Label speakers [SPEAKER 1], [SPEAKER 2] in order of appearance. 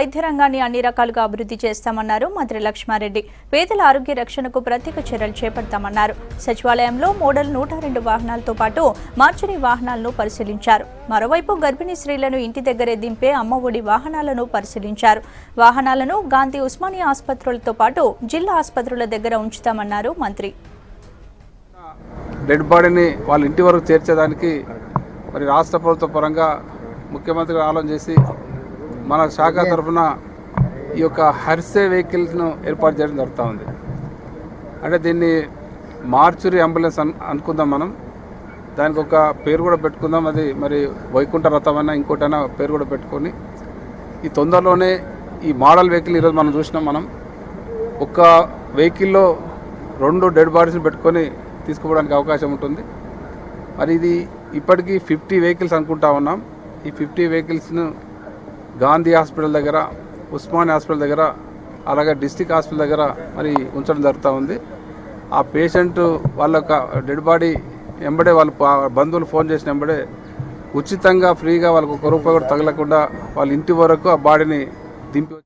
[SPEAKER 1] వైద్య రంగాన్ని అన్ని రకాలుగా అభివృద్ధి చేస్తామన్నారు మంత్రి లక్ష్మారెడ్డి. పేదల ఆరోగ్య రక్షణకు ప్రత్యేక చర్యలు చేపడతామన్నారు. సచివాలయంలో మోడల్ 102 వాహనాలతో పాటు మార్చురీ వాహనాలను పరిశీలించారు. మరోవైపు గర్భిణీ స్త్రీలను ఇంటి దగ్గరే దింపే అమ్మ ఒడి వాహనాలను పరిశీలించారు. వాహనాలను గాంధీ ఉస్మానియా ఆసుపత్రులతో పాటు జిల్లా ఆసుపత్రుల దగ్గర ఉంచుతామన్నారు మంత్రి.
[SPEAKER 2] డెడ్ బాడీని వాళ్ళ ఇంటి వరకు చేర్చేదానికి మరి రాష్ట్ర ప్రభుత్వ పరంగా ముఖ్యమంత్రి ఆలోచన చేసి మన శాఖ తరఫున ఈ యొక్క హర్సే వెహికల్స్ను ఏర్పాటు చేయడం జరుగుతూ ఉంది. అంటే దీన్ని మార్చురీ అంబులెన్స్ అనుకుందాం. మనం దానికి ఒక పేరు కూడా పెట్టుకుందాం. అది మరి వైకుంఠ రథం అయినా ఇంకోటైనా పేరు కూడా పెట్టుకొని ఈ తొందరలోనే ఈ మోడల్ వెహికల్ ఈరోజు మనం చూసినాం. మనం ఒక వెహికల్లో 2 డెడ్ బాడీస్ని పెట్టుకొని తీసుకుపోవడానికి అవకాశం ఉంటుంది. మరి ఇది ఇప్పటికీ 50 వెహికల్స్ అనుకుంటా ఉన్నాం. ఈ 50 వెహికల్స్ను గాంధీ హాస్పిటల్ దగ్గర, ఉస్మానియా హాస్పిటల్ దగ్గర, అలాగే డిస్టిక్ హాస్పిటల్ దగ్గర మరి ఉంచడం జరుగుతూ ఉంది. ఆ పేషెంట్ వాళ్ళ డెడ్ బాడీ వెంబడే వాళ్ళ బంధువులు ఫోన్ చేసిన వెంబడే ఉచితంగా ఫ్రీగా వాళ్ళకు 1 రూపాయి కూడా తగలకుండా వాళ్ళ ఇంటి వరకు ఆ బాడీని దింపి